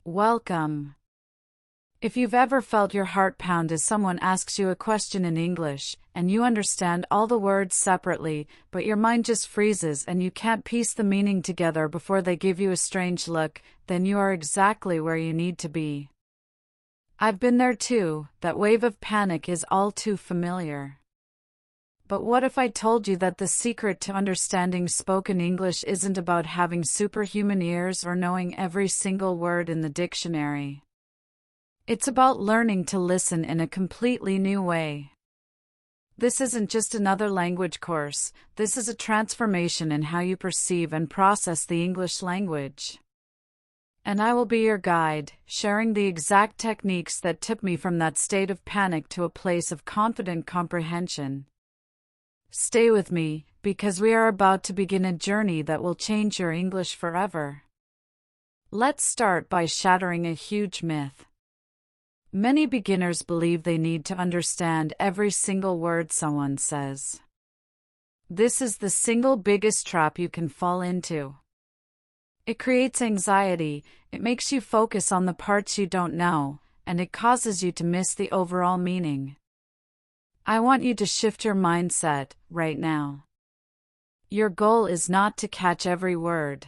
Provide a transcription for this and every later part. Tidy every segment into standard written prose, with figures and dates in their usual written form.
Welcome. If you've ever felt your heart pound as someone asks you a question in English, and you understand all the words separately, but your mind just freezes and you can't piece the meaning together before they give you a strange look, then you are exactly where you need to be. I've been there too. That wave of panic is all too familiar. But what if I told you that the secret to understanding spoken English isn't about having superhuman ears or knowing every single word in the dictionary? It's about learning to listen in a completely new way. This isn't just another language course, this is a transformation in how you perceive and process the English language. And I will be your guide, sharing the exact techniques that took me from that state of panic to a place of confident comprehension. Stay with me, because we are about to begin a journey that will change your English forever. Let's start by shattering a huge myth. Many beginners believe they need to understand every single word someone says. This is the single biggest trap you can fall into. It creates anxiety, it makes you focus on the parts you don't know, and it causes you to miss the overall meaning. I want you to shift your mindset right now. Your goal is not to catch every word.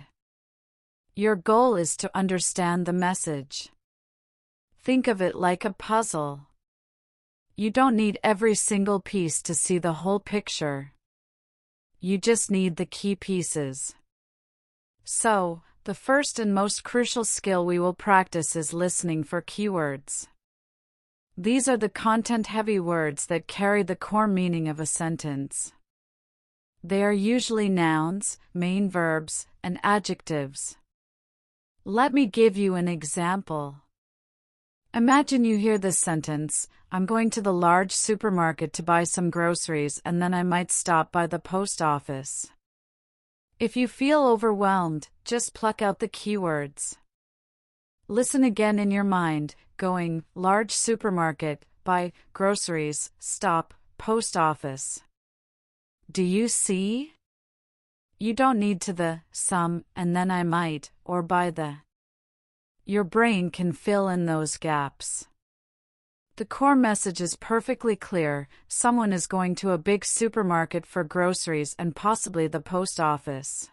Your goal is to understand the message. Think of it like a puzzle. You don't need every single piece to see the whole picture. You just need the key pieces. So, the first and most crucial skill we will practice is listening for keywords. These are the content-heavy words that carry the core meaning of a sentence. They are usually nouns, main verbs, and adjectives. Let me give you an example. Imagine you hear this sentence, I'm going to the large supermarket to buy some groceries and then I might stop by the post office. If you feel overwhelmed, just pluck out the keywords. Listen again in your mind, going, large supermarket, buy, groceries, stop, post office. Do you see? You don't need to the, some, and then I might, or by the. Your brain can fill in those gaps. The core message is perfectly clear. Someone is going to a big supermarket for groceries and possibly the post office.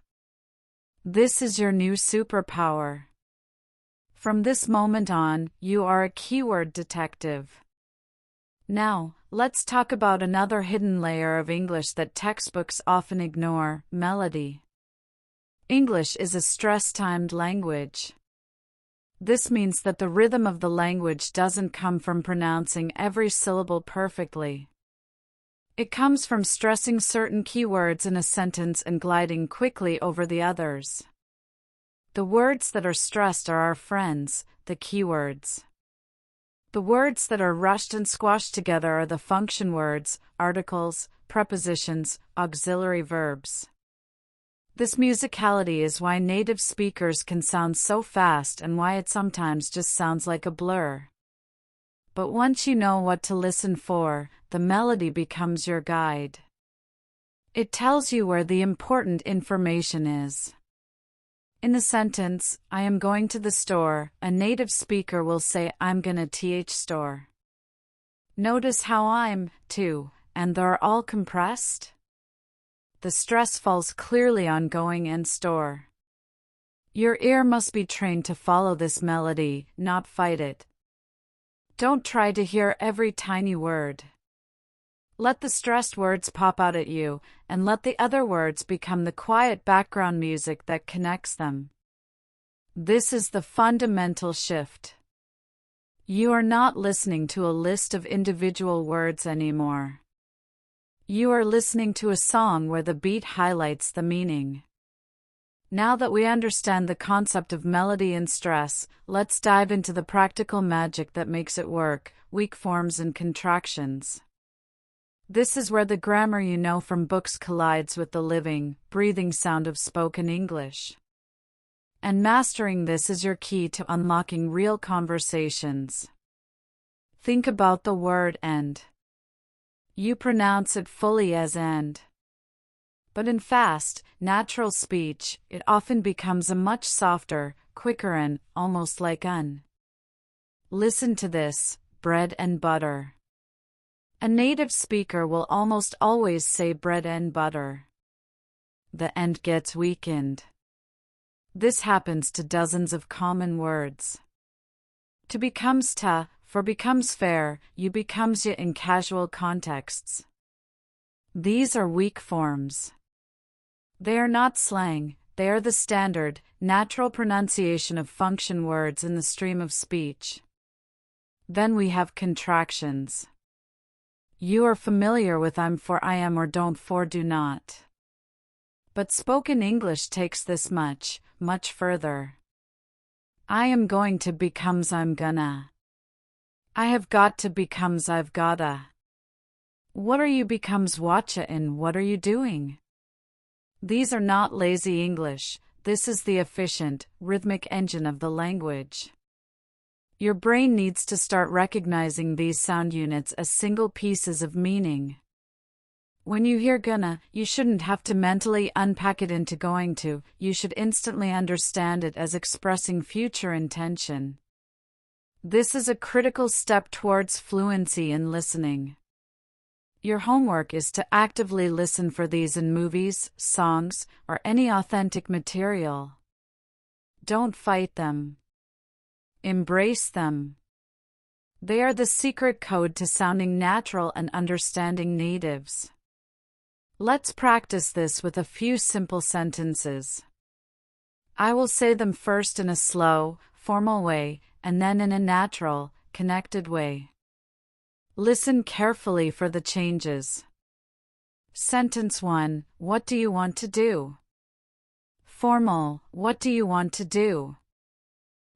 This is your new superpower. From this moment on, you are a keyword detective. Now, let's talk about another hidden layer of English that textbooks often ignore: melody. English is a stress-timed language. This means that the rhythm of the language doesn't come from pronouncing every syllable perfectly. It comes from stressing certain keywords in a sentence and gliding quickly over the others. The words that are stressed are our friends, the keywords. The words that are rushed and squashed together are the function words, articles, prepositions, auxiliary verbs. This musicality is why native speakers can sound so fast and why it sometimes just sounds like a blur. But once you know what to listen for, the melody becomes your guide. It tells you where the important information is. In the sentence, I am going to the store, a native speaker will say I'm gonna store. Notice how I'm, to, and they're all compressed? The stress falls clearly on going and store. Your ear must be trained to follow this melody, not fight it. Don't try to hear every tiny word. Let the stressed words pop out at you, and let the other words become the quiet background music that connects them. This is the fundamental shift. You are not listening to a list of individual words anymore. You are listening to a song where the beat highlights the meaning. Now that we understand the concept of melody and stress, let's dive into the practical magic that makes it work: weak forms and contractions. This is where the grammar you know from books collides with the living, breathing sound of spoken English. And mastering this is your key to unlocking real conversations. Think about the word end. You pronounce it fully as end. But in fast, natural speech, it often becomes a much softer, quicker and almost like un. Listen to this: bread and butter. A native speaker will almost always say bread and butter. The end gets weakened. This happens to dozens of common words. To becomes ta, for becomes fair, you becomes ya in casual contexts. These are weak forms. They are not slang, they are the standard, natural pronunciation of function words in the stream of speech. Then we have contractions. You are familiar with I'm for I am or don't for do not. But spoken English takes this much further. I am going to becomes I'm gonna. I have got to becomes I've gotta. What are you becomes watcha and what are you doing? These are not lazy English, this is the efficient, rhythmic engine of the language. Your brain needs to start recognizing these sound units as single pieces of meaning. When you hear gonna, you shouldn't have to mentally unpack it into going to, you should instantly understand it as expressing future intention. This is a critical step towards fluency in listening. Your homework is to actively listen for these in movies, songs, or any authentic material. Don't fight them. Embrace them. They are the secret code to sounding natural and understanding natives. Let's practice this with a few simple sentences. I will say them first in a slow, formal way, and then in a natural, connected way. Listen carefully for the changes. Sentence 1, what do you want to do? Formal, what do you want to do?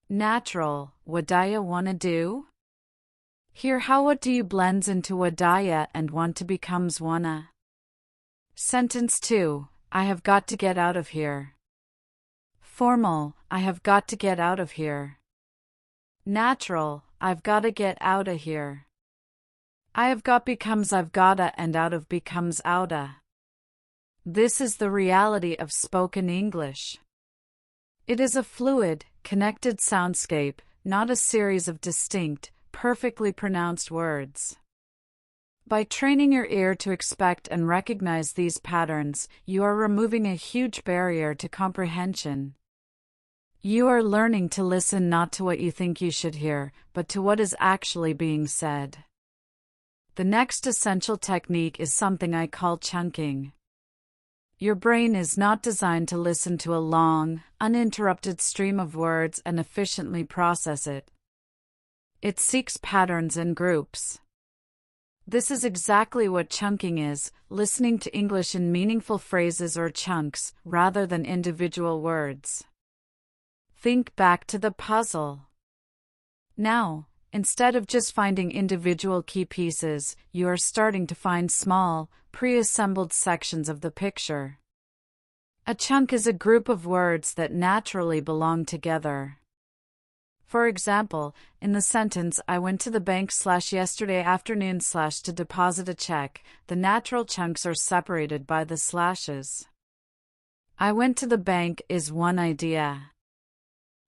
Natural, wadaya wanna do? Hear how what do you blends into wadaya and want to becomes wanna. Sentence 2, I have got to get out of here. Formal, I have got to get out of here. Natural, I've gotta get outta here. I have got becomes I've gotta and out of becomes outa. This is the reality of spoken English. It is a fluid, connected soundscape, not a series of distinct, perfectly pronounced words. By training your ear to expect and recognize these patterns, you are removing a huge barrier to comprehension. You are learning to listen not to what you think you should hear, but to what is actually being said. The next essential technique is something I call chunking. Your brain is not designed to listen to a long, uninterrupted stream of words and efficiently process it. It seeks patterns and groups. This is exactly what chunking is, listening to English in meaningful phrases or chunks, rather than individual words. Think back to the puzzle. Now, instead of just finding individual key pieces, you are starting to find small, pre-assembled sections of the picture. A chunk is a group of words that naturally belong together. For example, in the sentence I went to the bank yesterday afternoon to deposit a check, the natural chunks are separated by the slashes. I went to the bank is one idea.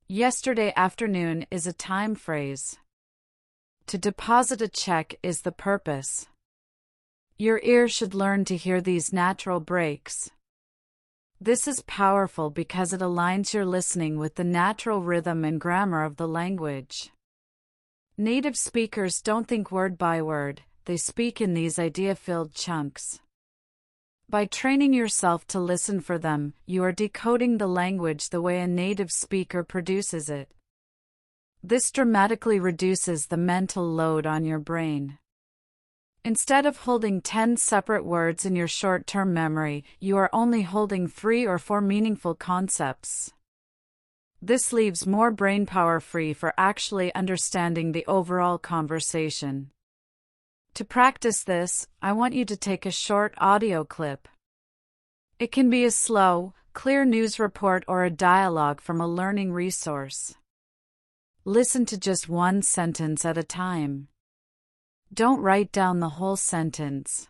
Yesterday afternoon is a time phrase. To deposit a check is the purpose. Your ear should learn to hear these natural breaks. This is powerful because it aligns your listening with the natural rhythm and grammar of the language. Native speakers don't think word by word, they speak in these idea-filled chunks. By training yourself to listen for them, you are decoding the language the way a native speaker produces it. This dramatically reduces the mental load on your brain. Instead of holding 10 separate words in your short-term memory, you are only holding 3 or 4 meaningful concepts. This leaves more brainpower free for actually understanding the overall conversation. To practice this, I want you to take a short audio clip. It can be a slow, clear news report or a dialogue from a learning resource. Listen to just one sentence at a time. Don't write down the whole sentence.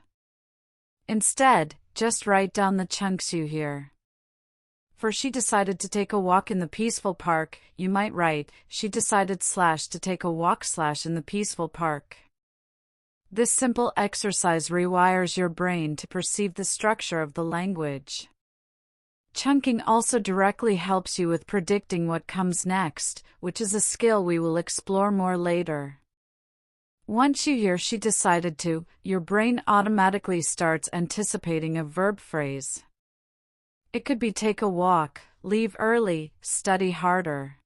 Instead, just write down the chunks you hear. For she decided to take a walk in the peaceful park, you might write, she decided to take a walk in the peaceful park. This simple exercise rewires your brain to perceive the structure of the language. Chunking also directly helps you with predicting what comes next, which is a skill we will explore more later. Once you hear she decided to, your brain automatically starts anticipating a verb phrase. It could be take a walk, leave early, study harder.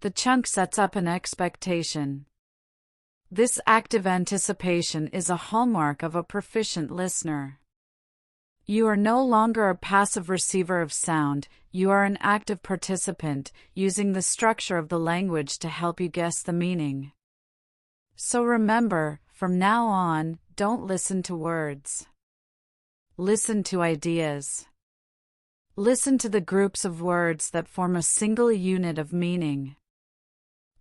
The chunk sets up an expectation. This active anticipation is a hallmark of a proficient listener. You are no longer a passive receiver of sound, you are an active participant, using the structure of the language to help you guess the meaning. So remember, from now on, don't listen to words. Listen to ideas. Listen to the groups of words that form a single unit of meaning.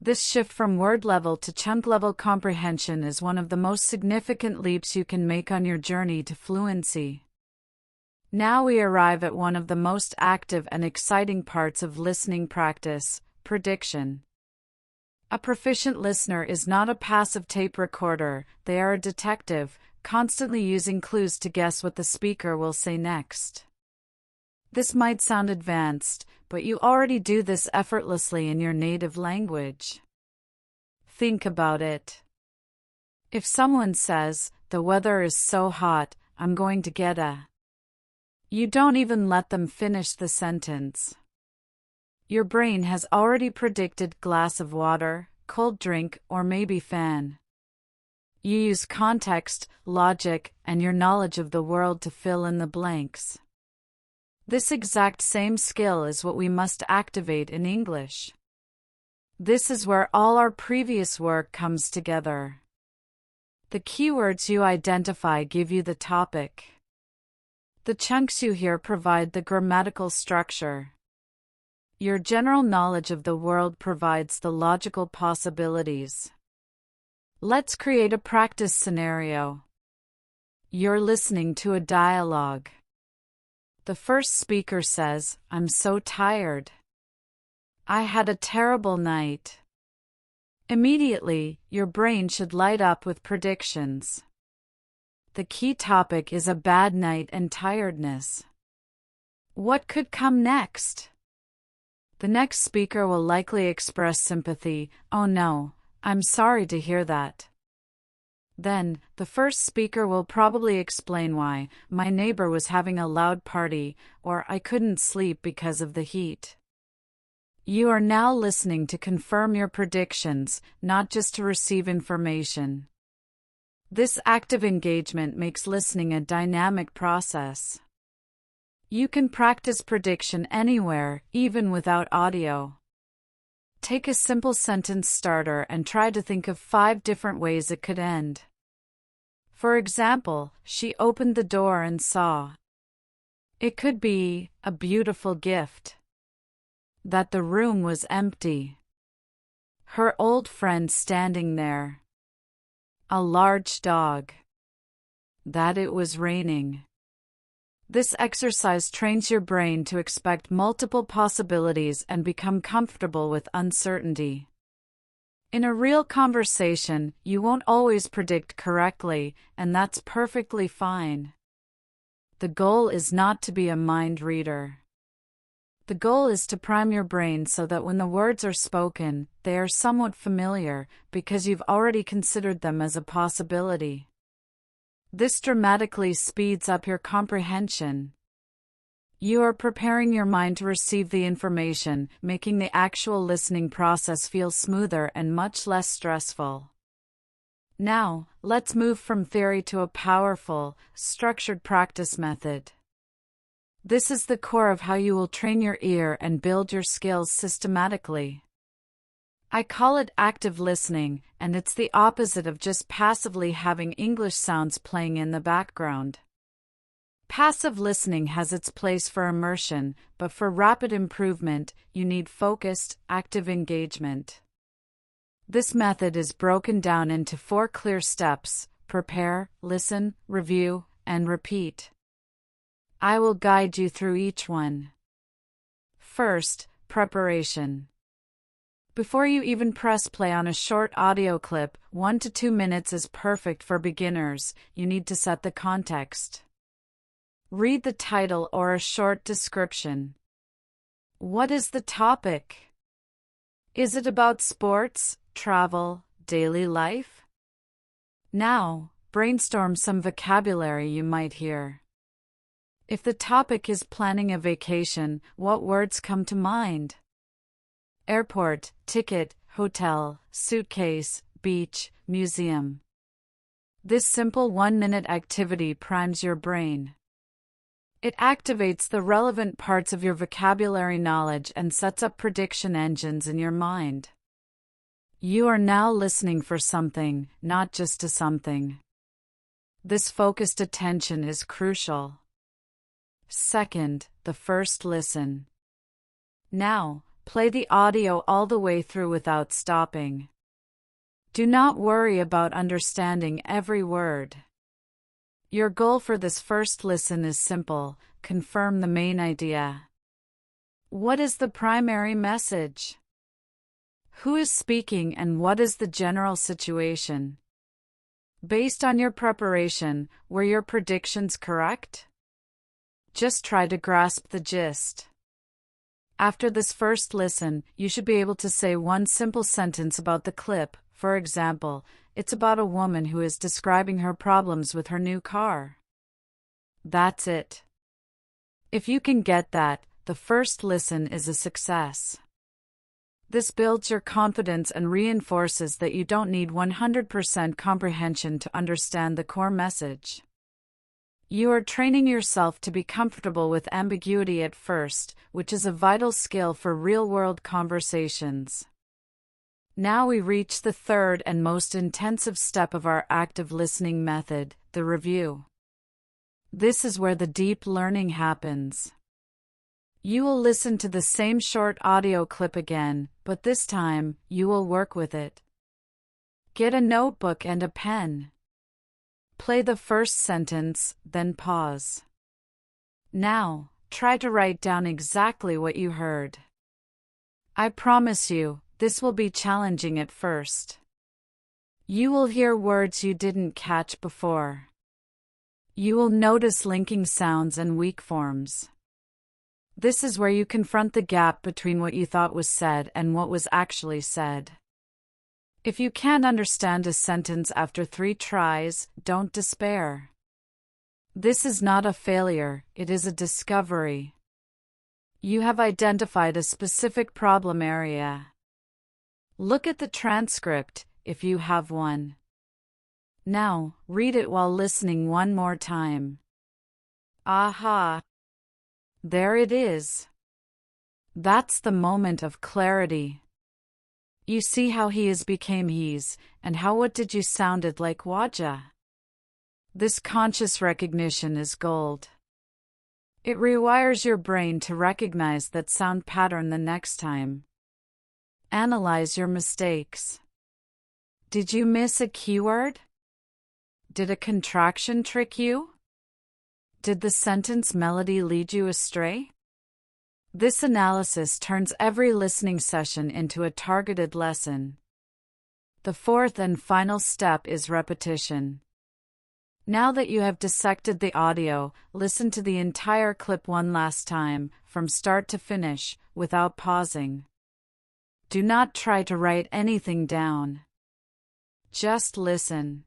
This shift from word level to chunk level comprehension is one of the most significant leaps you can make on your journey to fluency. Now we arrive at one of the most active and exciting parts of listening practice, prediction. A proficient listener is not a passive tape recorder, they are a detective, constantly using clues to guess what the speaker will say next. This might sound advanced, but you already do this effortlessly in your native language. Think about it. If someone says, "The weather is so hot, I'm going to get a..." You don't even let them finish the sentence. Your brain has already predicted glass of water, cold drink, or maybe fan. You use context, logic, and your knowledge of the world to fill in the blanks. This exact same skill is what we must activate in English. This is where all our previous work comes together. The keywords you identify give you the topic. The chunks you hear provide the grammatical structure. Your general knowledge of the world provides the logical possibilities. Let's create a practice scenario. You're listening to a dialogue. The first speaker says, "I'm so tired. I had a terrible night." Immediately, your brain should light up with predictions. The key topic is a bad night and tiredness. What could come next? The next speaker will likely express sympathy. "Oh no, I'm sorry to hear that." Then, the first speaker will probably explain why, "My neighbor was having a loud party," or "I couldn't sleep because of the heat." You are now listening to confirm your predictions, not just to receive information. This active engagement makes listening a dynamic process. You can practice prediction anywhere, even without audio. Take a simple sentence starter and try to think of 5 different ways it could end. For example, she opened the door and saw. It could be a beautiful gift. That the room was empty. Her old friend standing there. A large dog. That it was raining. This exercise trains your brain to expect multiple possibilities and become comfortable with uncertainty. In a real conversation, you won't always predict correctly, and that's perfectly fine. The goal is not to be a mind reader. The goal is to prime your brain so that when the words are spoken, they are somewhat familiar, because you've already considered them as a possibility. This dramatically speeds up your comprehension. You are preparing your mind to receive the information, making the actual listening process feel smoother and much less stressful. Now, let's move from theory to a powerful, structured practice method. This is the core of how you will train your ear and build your skills systematically. I call it active listening, and it's the opposite of just passively having English sounds playing in the background. Passive listening has its place for immersion, but for rapid improvement, you need focused, active engagement. This method is broken down into 4 clear steps: prepare, listen, review, and repeat. I will guide you through each one. First, preparation. Before you even press play on a short audio clip, 1 to 2 minutes is perfect for beginners. You need to set the context. Read the title or a short description. What is the topic? Is it about sports, travel, daily life? Now, brainstorm some vocabulary you might hear. If the topic is planning a vacation, what words come to mind? Airport, ticket, hotel, suitcase, beach, museum. This simple 1-minute activity primes your brain. It activates the relevant parts of your vocabulary knowledge and sets up prediction engines in your mind. You are now listening for something, not just to something. This focused attention is crucial. Second, the first listen. Now, play the audio all the way through without stopping. Do not worry about understanding every word. Your goal for this first listen is simple: confirm the main idea. What is the primary message? Who is speaking and what is the general situation? Based on your preparation, were your predictions correct? Just try to grasp the gist. After this first listen, you should be able to say one simple sentence about the clip. For example, it's about a woman who is describing her problems with her new car. That's it. If you can get that, the first listen is a success. This builds your confidence and reinforces that you don't need 100% comprehension to understand the core message. You are training yourself to be comfortable with ambiguity at first, which is a vital skill for real-world conversations. Now we reach the third and most intensive step of our active listening method, the review. This is where the deep learning happens. You will listen to the same short audio clip again, but this time, you will work with it. Get a notebook and a pen. Play the first sentence, then pause. Now, try to write down exactly what you heard. I promise you, this will be challenging at first. You will hear words you didn't catch before. You will notice linking sounds and weak forms. This is where you confront the gap between what you thought was said and what was actually said. If you can't understand a sentence after 3 tries, don't despair. This is not a failure, it is a discovery. You have identified a specific problem area. Look at the transcript, if you have one. Now, read it while listening one more time. Aha! There it is. That's the moment of clarity. You see how he is became he's, and how what did you sounded like waja. This conscious recognition is gold. It rewires your brain to recognize that sound pattern the next time. Analyze your mistakes. Did you miss a keyword? Did a contraction trick you? Did the sentence melody lead you astray? This analysis turns every listening session into a targeted lesson. The fourth and final step is repetition. Now that you have dissected the audio, listen to the entire clip one last time, from start to finish, without pausing. Do not try to write anything down. Just listen.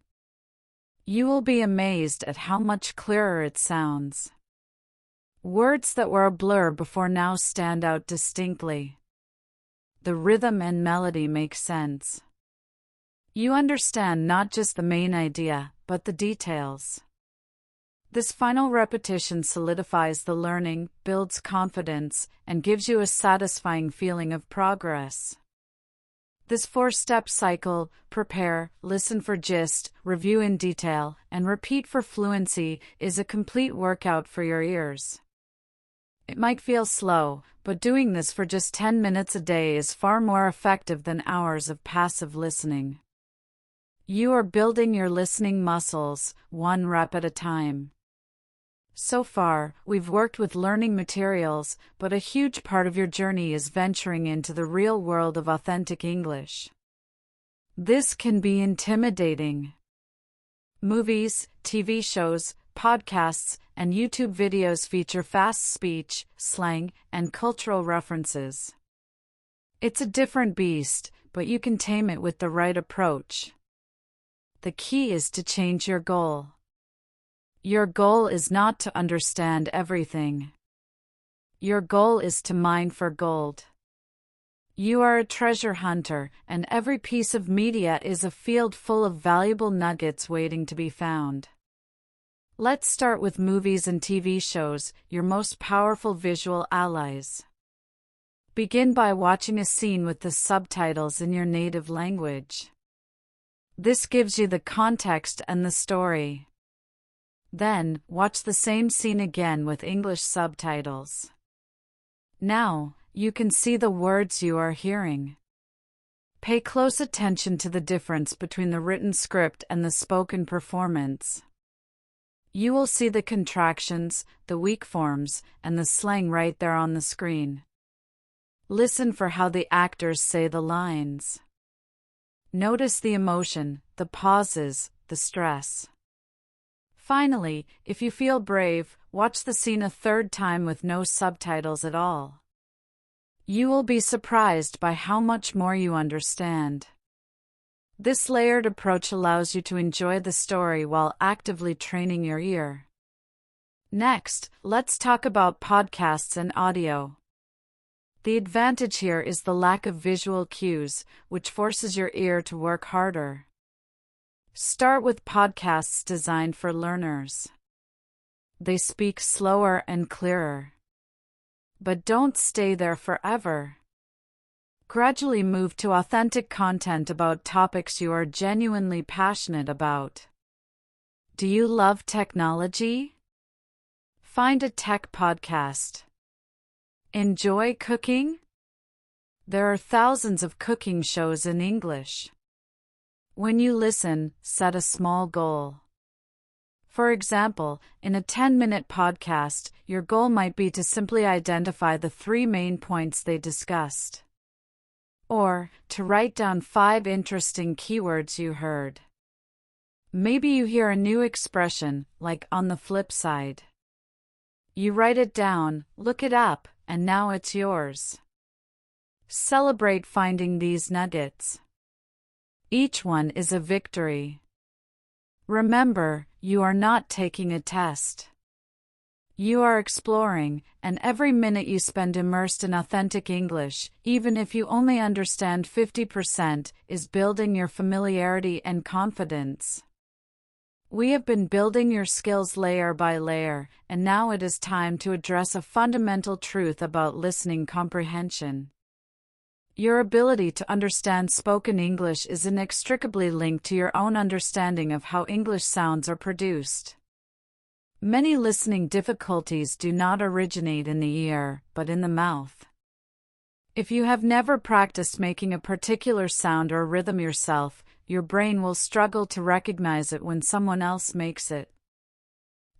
You will be amazed at how much clearer it sounds. Words that were a blur before now stand out distinctly. The rhythm and melody make sense. You understand not just the main idea, but the details. This final repetition solidifies the learning, builds confidence, and gives you a satisfying feeling of progress. This 4-step cycle, prepare, listen for gist, review in detail, and repeat for fluency, is a complete workout for your ears. It might feel slow, but doing this for just 10 minutes a day is far more effective than hours of passive listening. You are building your listening muscles, one rep at a time. So far, we've worked with learning materials, but a huge part of your journey is venturing into the real world of authentic English. This can be intimidating. Movies, TV shows, podcasts, and YouTube videos feature fast speech, slang, and cultural references. It's a different beast, but you can tame it with the right approach. The key is to change your goal. Your goal is not to understand everything. Your goal is to mine for gold. You are a treasure hunter, and every piece of media is a field full of valuable nuggets waiting to be found. Let's start with movies and TV shows, your most powerful visual allies. Begin by watching a scene with the subtitles in your native language. This gives you the context and the story. Then, watch the same scene again with English subtitles. Now, you can see the words you are hearing. Pay close attention to the difference between the written script and the spoken performance. You will see the contractions, the weak forms, and the slang right there on the screen. Listen for how the actors say the lines. Notice the emotion, the pauses, the stress. Finally, if you feel brave, watch the scene a third time with no subtitles at all. You will be surprised by how much more you understand. This layered approach allows you to enjoy the story while actively training your ear. Next, let's talk about podcasts and audio. The advantage here is the lack of visual cues, which forces your ear to work harder. Start with podcasts designed for learners. They speak slower and clearer. But don't stay there forever. Gradually move to authentic content about topics you are genuinely passionate about. Do you love technology? Find a tech podcast. Enjoy cooking? There are thousands of cooking shows in English. When you listen, set a small goal. For example, in a 10-minute podcast, your goal might be to simply identify the 3 main points they discussed. Or, to write down 5 interesting keywords you heard. Maybe you hear a new expression, like on the flip side. You write it down, look it up, and now it's yours. Celebrate finding these nuggets. Each one is a victory. Remember, you are not taking a test. You are exploring, and every minute you spend immersed in authentic English, even if you only understand 50%, is building your familiarity and confidence. We have been building your skills layer by layer, and now it is time to address a fundamental truth about listening comprehension. Your ability to understand spoken English is inextricably linked to your own understanding of how English sounds are produced. Many listening difficulties do not originate in the ear, but in the mouth. If you have never practiced making a particular sound or rhythm yourself, your brain will struggle to recognize it when someone else makes it.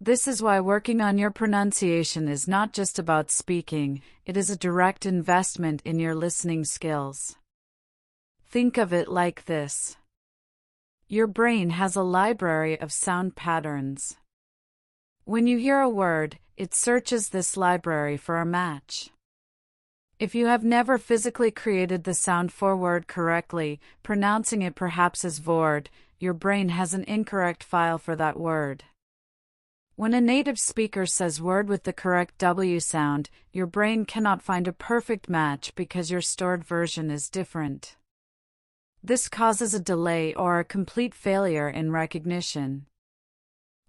This is why working on your pronunciation is not just about speaking, it is a direct investment in your listening skills. Think of it like this. Your brain has a library of sound patterns. When you hear a word, it searches this library for a match. If you have never physically created the sound for word correctly, pronouncing it perhaps as vord, your brain has an incorrect file for that word. When a native speaker says word with the correct W sound, your brain cannot find a perfect match because your stored version is different. This causes a delay or a complete failure in recognition.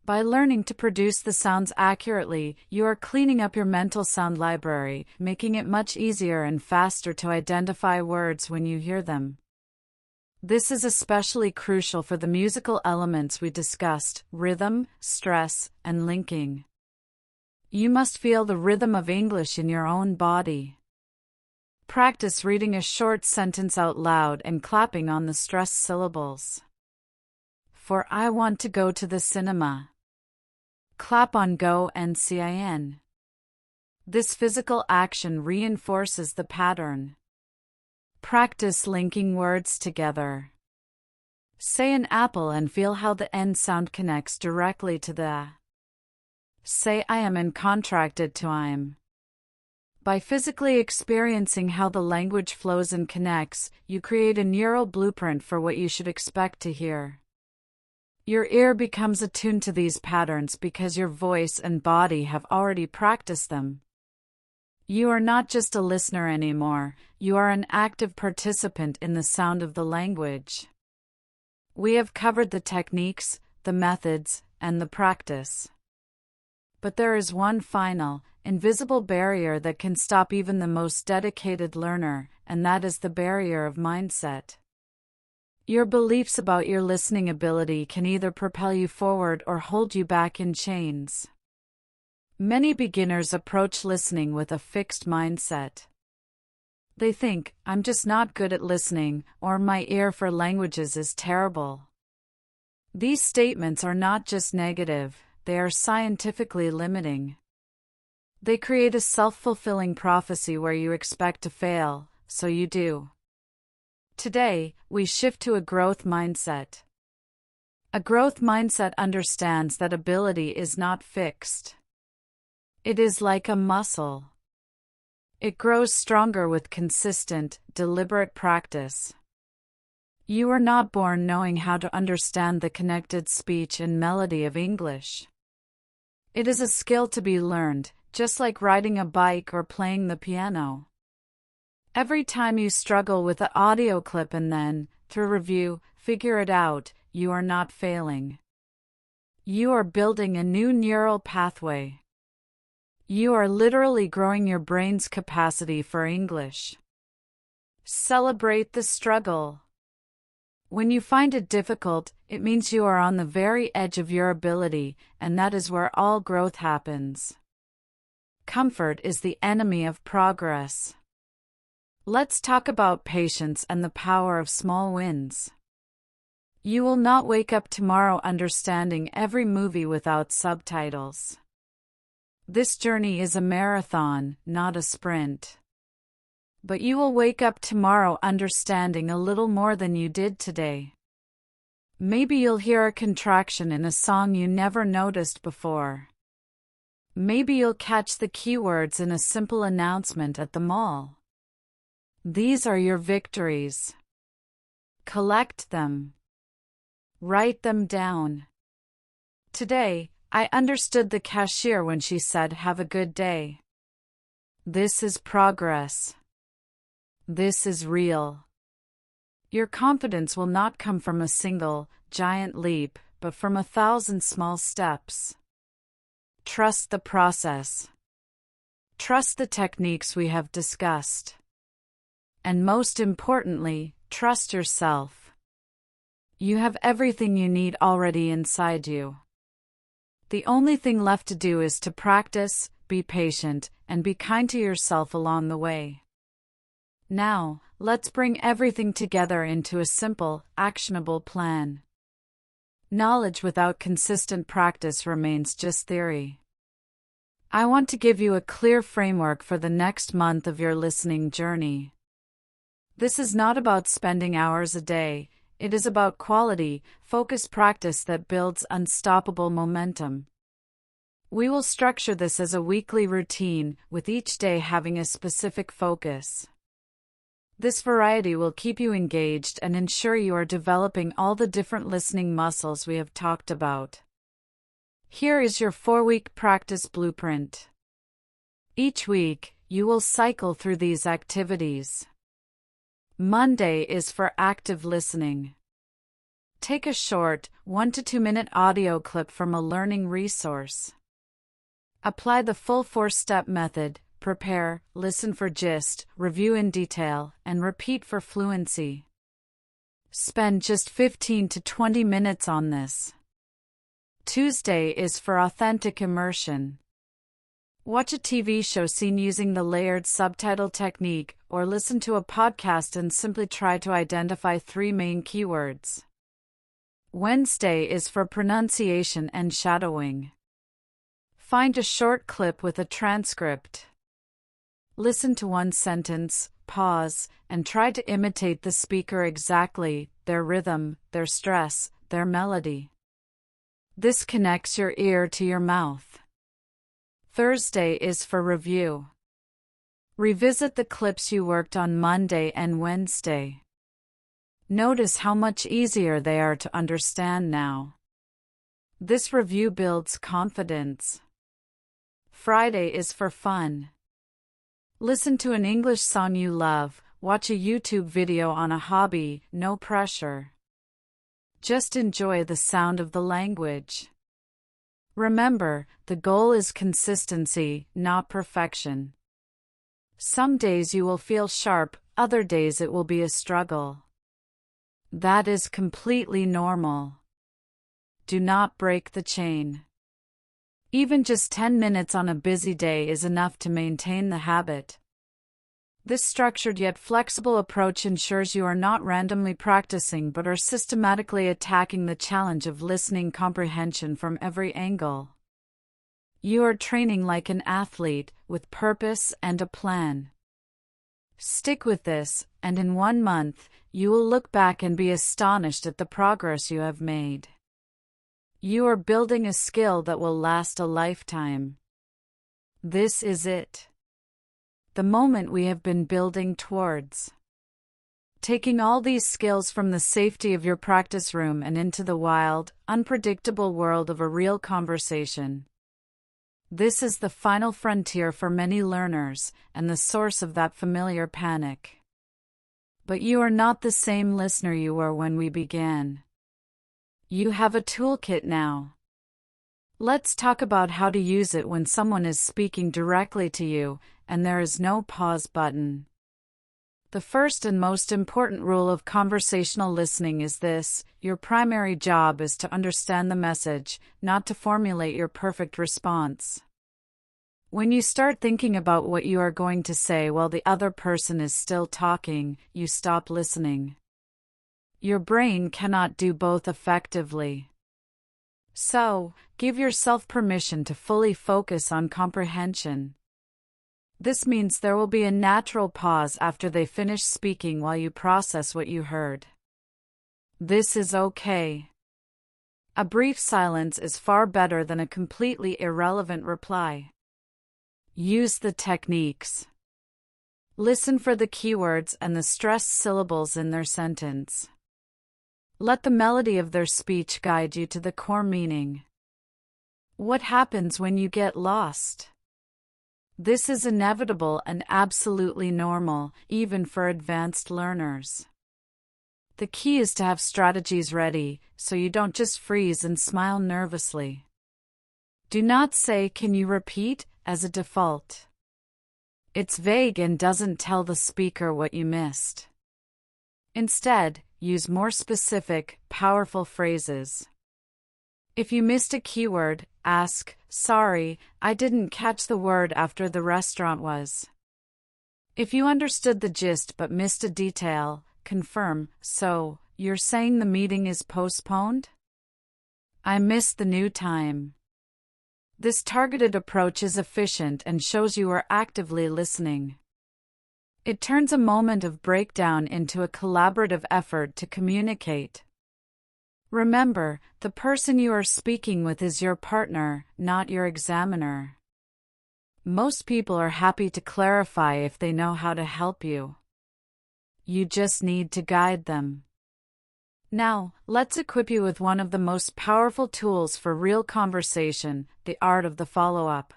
By learning to produce the sounds accurately, you are cleaning up your mental sound library, making it much easier and faster to identify words when you hear them. This is especially crucial for the musical elements we discussed: rhythm, stress, and linking. You must feel the rhythm of English in your own body. Practice reading a short sentence out loud and clapping on the stressed syllables. For I want to go to the cinema. Clap on go NCIN. This physical action reinforces the pattern. Practice linking words together. Say an apple and feel how the N sound connects directly to the. Say I am and contracted to I'm. By physically experiencing how the language flows and connects, you create a neural blueprint for what you should expect to hear. Your ear becomes attuned to these patterns because your voice and body have already practiced them. You are not just a listener anymore, you are an active participant in the sound of the language. We have covered the techniques, the methods, and the practice. But there is one final, invisible barrier that can stop even the most dedicated learner, and that is the barrier of mindset. Your beliefs about your listening ability can either propel you forward or hold you back in chains. Many beginners approach listening with a fixed mindset. They think, I'm just not good at listening, or my ear for languages is terrible. These statements are not just negative, they are scientifically limiting. They create a self-fulfilling prophecy where you expect to fail, so you do. Today, we shift to a growth mindset. A growth mindset understands that ability is not fixed. It is like a muscle. It grows stronger with consistent, deliberate practice. You are not born knowing how to understand the connected speech and melody of English. It is a skill to be learned, just like riding a bike or playing the piano. Every time you struggle with an audio clip and then, through review, figure it out, you are not failing. You are building a new neural pathway. You are literally growing your brain's capacity for English. Celebrate the struggle. When you find it difficult, it means you are on the very edge of your ability, and that is where all growth happens. Comfort is the enemy of progress. Let's talk about patience and the power of small wins. You will not wake up tomorrow understanding every movie without subtitles. This journey is a marathon, not a sprint. But you will wake up tomorrow understanding a little more than you did today. Maybe you'll hear a contraction in a song you never noticed before. Maybe you'll catch the keywords in a simple announcement at the mall. These are your victories. Collect them. Write them down. Today, I understood the cashier when she said, "Have a good day." This is progress. This is real. Your confidence will not come from a single, giant leap, but from 1,000 small steps. Trust the process. Trust the techniques we have discussed. And most importantly, trust yourself. You have everything you need already inside you. The only thing left to do is to practice, be patient, and be kind to yourself along the way. Now, let's bring everything together into a simple, actionable plan. Knowledge without consistent practice remains just theory. I want to give you a clear framework for the next month of your listening journey. This is not about spending hours a day, it is about quality, focused practice that builds unstoppable momentum. We will structure this as a weekly routine, with each day having a specific focus. This variety will keep you engaged and ensure you are developing all the different listening muscles we have talked about. Here is your 4-week practice blueprint. Each week, you will cycle through these activities. Monday is for active listening. Take a short, 1 to 2 minute audio clip from a learning resource. Apply the full 4-step method: prepare, listen for gist, review in detail, and repeat for fluency. Spend just 15 to 20 minutes on this. Tuesday is for authentic immersion. Watch a TV show seen using the layered subtitle technique, or listen to a podcast and simply try to identify 3 main keywords. Wednesday is for pronunciation and shadowing. Find a short clip with a transcript. Listen to one sentence, pause, and try to imitate the speaker exactly, their rhythm, their stress, their melody. This connects your ear to your mouth. Thursday is for review. Revisit the clips you worked on Monday and Wednesday. Notice how much easier they are to understand now. This review builds confidence. Friday is for fun. Listen to an English song you love, watch a YouTube video on a hobby, no pressure. Just enjoy the sound of the language. Remember, the goal is consistency, not perfection. Some days you will feel sharp, other days it will be a struggle. That is completely normal. Do not break the chain. Even just 10 minutes on a busy day is enough to maintain the habit. This structured yet flexible approach ensures you are not randomly practicing but are systematically attacking the challenge of listening comprehension from every angle. You are training like an athlete, with purpose and a plan. Stick with this, and in 1 month, you will look back and be astonished at the progress you have made. You are building a skill that will last a lifetime. This is it. The moment we have been building towards. Taking all these skills from the safety of your practice room and into the wild, unpredictable world of a real conversation. This is the final frontier for many learners, and the source of that familiar panic. But you are not the same listener you were when we began. You have a toolkit now. Let's talk about how to use it when someone is speaking directly to you, and there is no pause button. The first and most important rule of conversational listening is this: your primary job is to understand the message, not to formulate your perfect response. When you start thinking about what you are going to say while the other person is still talking, you stop listening. Your brain cannot do both effectively. So, give yourself permission to fully focus on comprehension. This means there will be a natural pause after they finish speaking while you process what you heard. This is okay. A brief silence is far better than a completely irrelevant reply. Use the techniques. Listen for the keywords and the stressed syllables in their sentence. Let the melody of their speech guide you to the core meaning. What happens when you get lost? This is inevitable and absolutely normal, even for advanced learners. The key is to have strategies ready, so you don't just freeze and smile nervously. Do not say, "Can you repeat?" as a default. It's vague and doesn't tell the speaker what you missed. Instead, use more specific, powerful phrases. If you missed a keyword, ask, "Sorry, I didn't catch the word after the restaurant was." If you understood the gist but missed a detail, confirm, "So, you're saying the meeting is postponed?" "I missed the new time." This targeted approach is efficient and shows you are actively listening. It turns a moment of breakdown into a collaborative effort to communicate. Remember, the person you are speaking with is your partner, not your examiner. Most people are happy to clarify if they know how to help you. You just need to guide them. Now, let's equip you with one of the most powerful tools for real conversation, the art of the follow-up.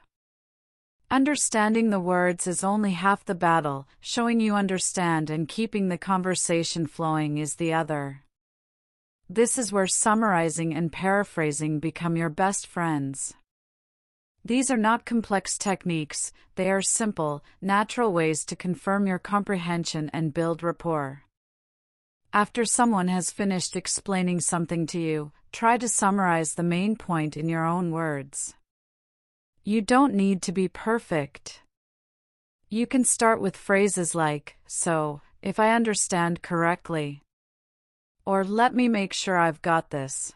Understanding the words is only half the battle, showing you understand and keeping the conversation flowing is the other. This is where summarizing and paraphrasing become your best friends. These are not complex techniques, they are simple, natural ways to confirm your comprehension and build rapport. After someone has finished explaining something to you, try to summarize the main point in your own words. You don't need to be perfect. You can start with phrases like, "So, if I understand correctly," or "Let me make sure I've got this."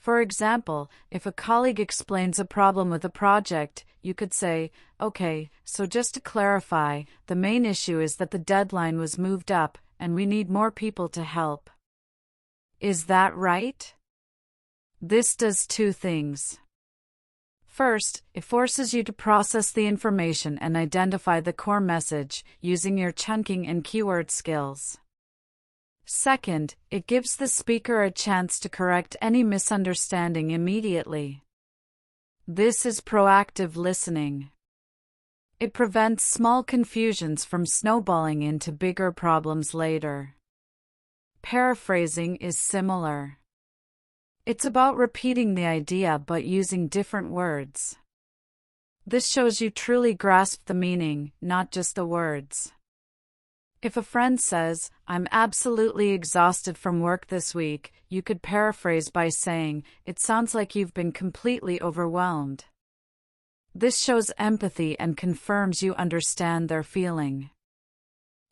For example, if a colleague explains a problem with a project, you could say, "Okay, so just to clarify, the main issue is that the deadline was moved up, and we need more people to help. Is that right?" This does two things. First, it forces you to process the information and identify the core message, using your chunking and keyword skills. Second, it gives the speaker a chance to correct any misunderstanding immediately. This is proactive listening. It prevents small confusions from snowballing into bigger problems later. Paraphrasing is similar. It's about repeating the idea but using different words. This shows you truly grasp the meaning, not just the words. If a friend says, "I'm absolutely exhausted from work this week," you could paraphrase by saying, "It sounds like you've been completely overwhelmed." This shows empathy and confirms you understand their feeling.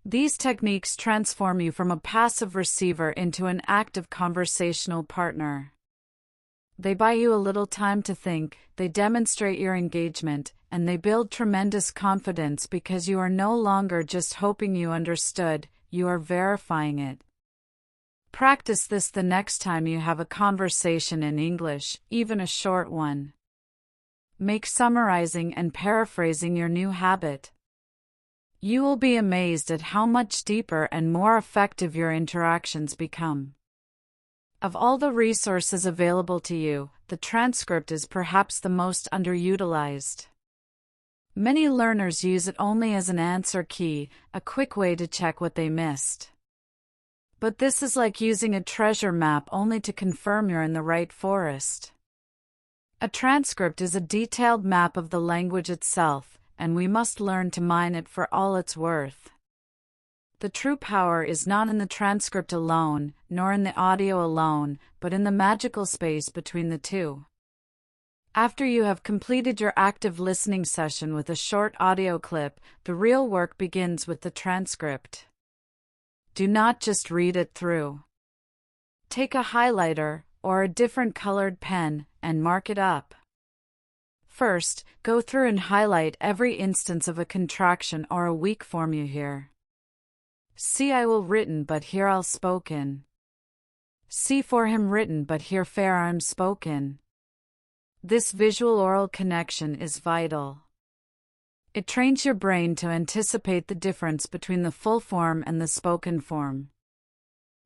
These techniques transform you from a passive receiver into an active conversational partner. They buy you a little time to think, they demonstrate your engagement, and they build tremendous confidence because you are no longer just hoping you understood, you are verifying it. Practice this the next time you have a conversation in English, even a short one. Make summarizing and paraphrasing your new habit. You will be amazed at how much deeper and more effective your interactions become. Of all the resources available to you, the transcript is perhaps the most underutilized. Many learners use it only as an answer key, a quick way to check what they missed. But this is like using a treasure map only to confirm you're in the right forest. A transcript is a detailed map of the language itself, and we must learn to mine it for all it's worth. The true power is not in the transcript alone, nor in the audio alone, but in the magical space between the two. After you have completed your active listening session with a short audio clip, the real work begins with the transcript. Do not just read it through. Take a highlighter, or a different colored pen, and mark it up. First, go through and highlight every instance of a contraction or a weak form you hear. See I will written but hear I'll spoken. See for him written but hear fair I'm spoken. This visual-oral connection is vital. It trains your brain to anticipate the difference between the full form and the spoken form.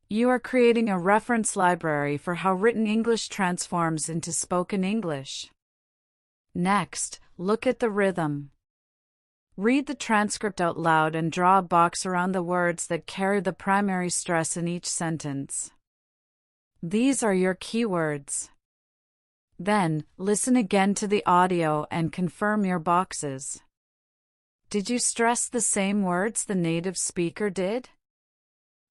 You are creating a reference library for how written English transforms into spoken English. Next, look at the rhythm. Read the transcript out loud and draw a box around the words that carry the primary stress in each sentence. These are your keywords. Then, listen again to the audio and confirm your boxes. Did you stress the same words the native speaker did?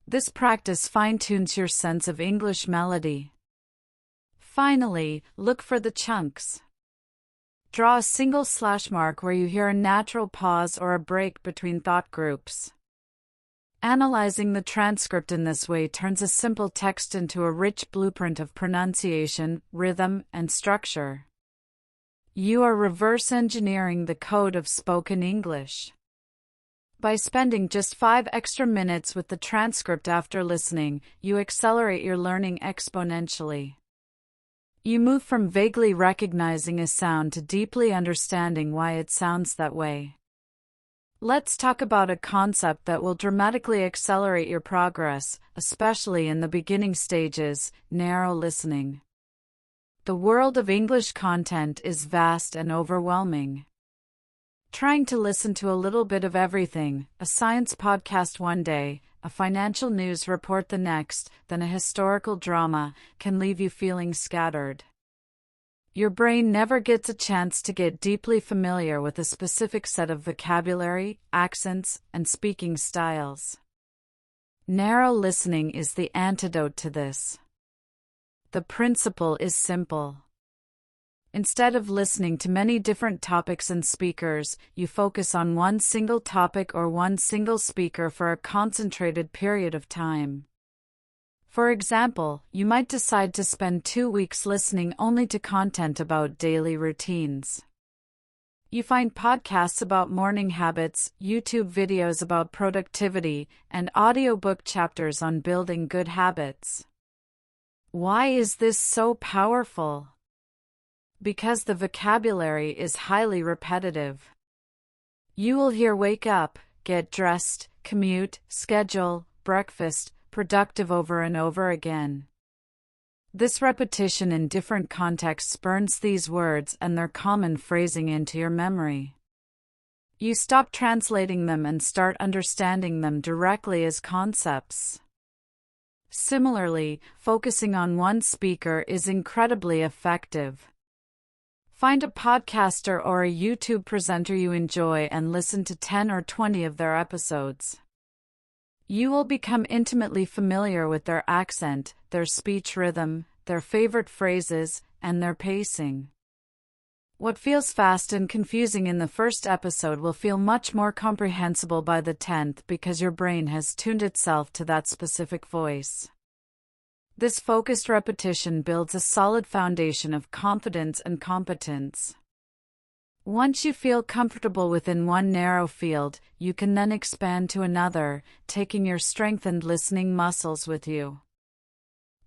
This practice fine-tunes your sense of English melody. Finally, look for the chunks. Draw a single slash mark where you hear a natural pause or a break between thought groups. Analyzing the transcript in this way turns a simple text into a rich blueprint of pronunciation, rhythm, and structure. You are reverse engineering the code of spoken English. By spending just 5 extra minutes with the transcript after listening, you accelerate your learning exponentially. You move from vaguely recognizing a sound to deeply understanding why it sounds that way. Let's talk about a concept that will dramatically accelerate your progress, especially in the beginning stages: narrow listening. The world of English content is vast and overwhelming. Trying to listen to a little bit of everything, a science podcast one day, a financial news report the next, then a historical drama, can leave you feeling scattered. Your brain never gets a chance to get deeply familiar with a specific set of vocabulary, accents, and speaking styles. Narrow listening is the antidote to this. The principle is simple. Instead of listening to many different topics and speakers, you focus on one single topic or one single speaker for a concentrated period of time. For example, you might decide to spend 2 weeks listening only to content about daily routines. You find podcasts about morning habits, YouTube videos about productivity, and audiobook chapters on building good habits. Why is this so powerful? Because the vocabulary is highly repetitive. You will hear wake up, get dressed, commute, schedule, breakfast, productive over and over again. This repetition in different contexts burns these words and their common phrasing into your memory. You stop translating them and start understanding them directly as concepts. Similarly, focusing on one speaker is incredibly effective. Find a podcaster or a YouTube presenter you enjoy and listen to 10 or 20 of their episodes. You will become intimately familiar with their accent, their speech rhythm, their favorite phrases, and their pacing. What feels fast and confusing in the first episode will feel much more comprehensible by the 10th because your brain has tuned itself to that specific voice. This focused repetition builds a solid foundation of confidence and competence. Once you feel comfortable within one narrow field, you can then expand to another, taking your strengthened listening muscles with you.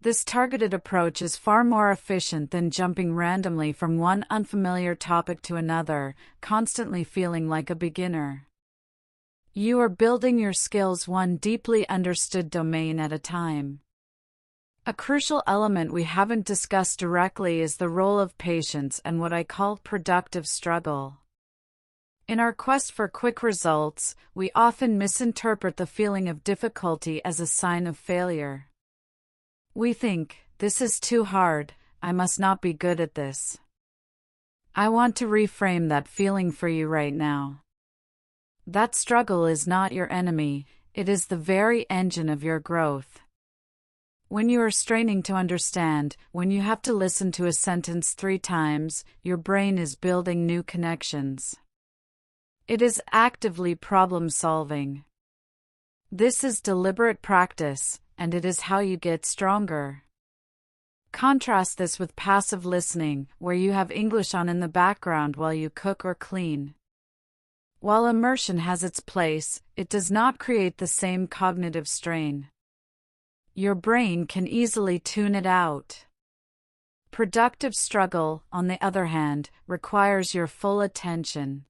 This targeted approach is far more efficient than jumping randomly from one unfamiliar topic to another, constantly feeling like a beginner. You are building your skills one deeply understood domain at a time. A crucial element we haven't discussed directly is the role of patience and what I call productive struggle. In our quest for quick results, we often misinterpret the feeling of difficulty as a sign of failure. We think, this is too hard, I must not be good at this. I want to reframe that feeling for you right now. That struggle is not your enemy, it is the very engine of your growth. When you are straining to understand, when you have to listen to a sentence 3 times, your brain is building new connections. It is actively problem-solving. This is deliberate practice, and it is how you get stronger. Contrast this with passive listening, where you have English on in the background while you cook or clean. While immersion has its place, it does not create the same cognitive strain. Your brain can easily tune it out. Productive struggle, on the other hand, requires your full attention.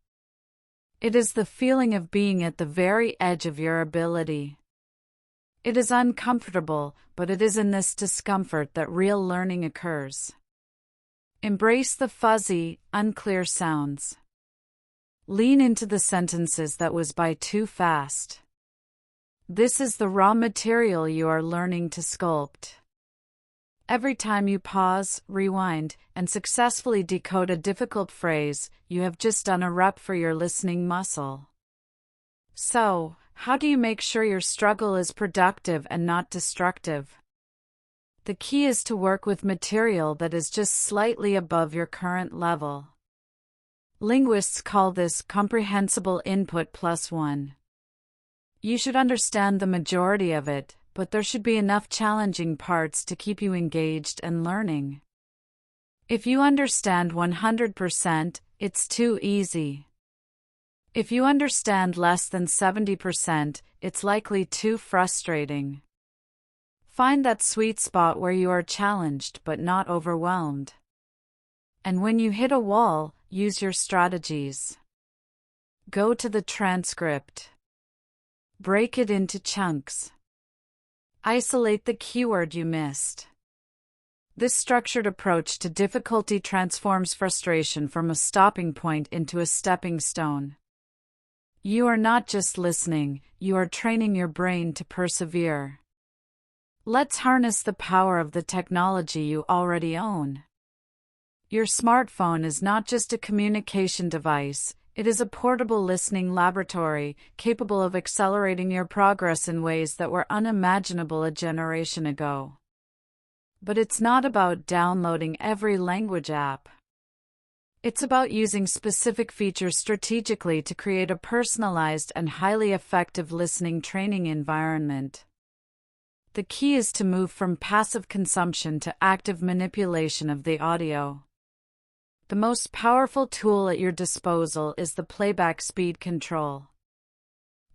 It is the feeling of being at the very edge of your ability. It is uncomfortable, but it is in this discomfort that real learning occurs. Embrace the fuzzy, unclear sounds. Lean into the sentences that was by too fast. This is the raw material you are learning to sculpt. Every time you pause, rewind, and successfully decode a difficult phrase, you have just done a rep for your listening muscle. So, how do you make sure your struggle is productive and not destructive? The key is to work with material that is just slightly above your current level. Linguists call this comprehensible input plus 1. You should understand the majority of it, but there should be enough challenging parts to keep you engaged and learning. If you understand 100%, it's too easy. If you understand less than 70%, it's likely too frustrating. Find that sweet spot where you are challenged but not overwhelmed. And when you hit a wall, use your strategies. Go to the transcript. Break it into chunks. Isolate the keyword you missed. This structured approach to difficulty transforms frustration from a stopping point into a stepping stone. You are not just listening, you are training your brain to persevere. Let's harness the power of the technology you already own. Your smartphone is not just a communication device, it is a portable listening laboratory, capable of accelerating your progress in ways that were unimaginable a generation ago. But it's not about downloading every language app. It's about using specific features strategically to create a personalized and highly effective listening training environment. The key is to move from passive consumption to active manipulation of the audio. The most powerful tool at your disposal is the playback speed control.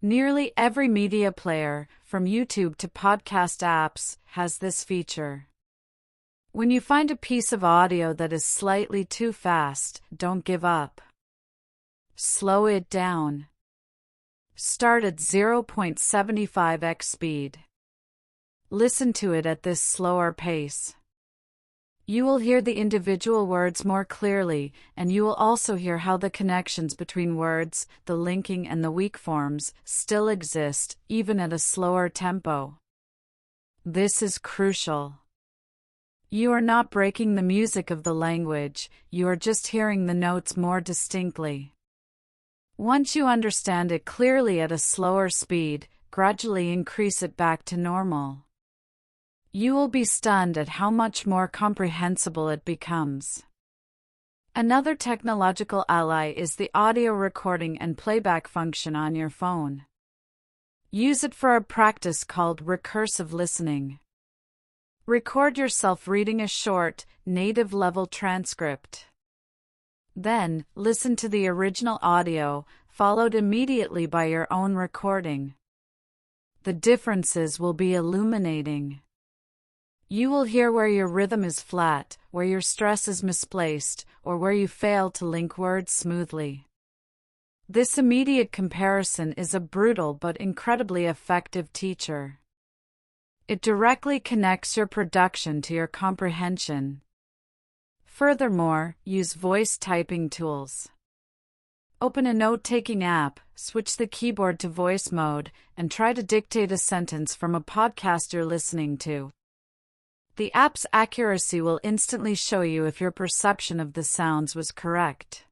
Nearly every media player, from YouTube to podcast apps, has this feature. When you find a piece of audio that is slightly too fast, don't give up. Slow it down. Start at 0.75x speed. Listen to it at this slower pace. You will hear the individual words more clearly, and you will also hear how the connections between words, the linking and the weak forms, still exist, even at a slower tempo. This is crucial. You are not breaking the music of the language, you are just hearing the notes more distinctly. Once you understand it clearly at a slower speed, gradually increase it back to normal. You will be stunned at how much more comprehensible it becomes. Another technological ally is the audio recording and playback function on your phone. Use it for a practice called recursive listening. Record yourself reading a short, native-level transcript. Then, listen to the original audio, followed immediately by your own recording. The differences will be illuminating. You will hear where your rhythm is flat, where your stress is misplaced, or where you fail to link words smoothly. This immediate comparison is a brutal but incredibly effective teacher. It directly connects your production to your comprehension. Furthermore, use voice typing tools. Open a note-taking app, switch the keyboard to voice mode, and try to dictate a sentence from a podcast you're listening to. The app's accuracy will instantly show you if your perception of the sounds was correct.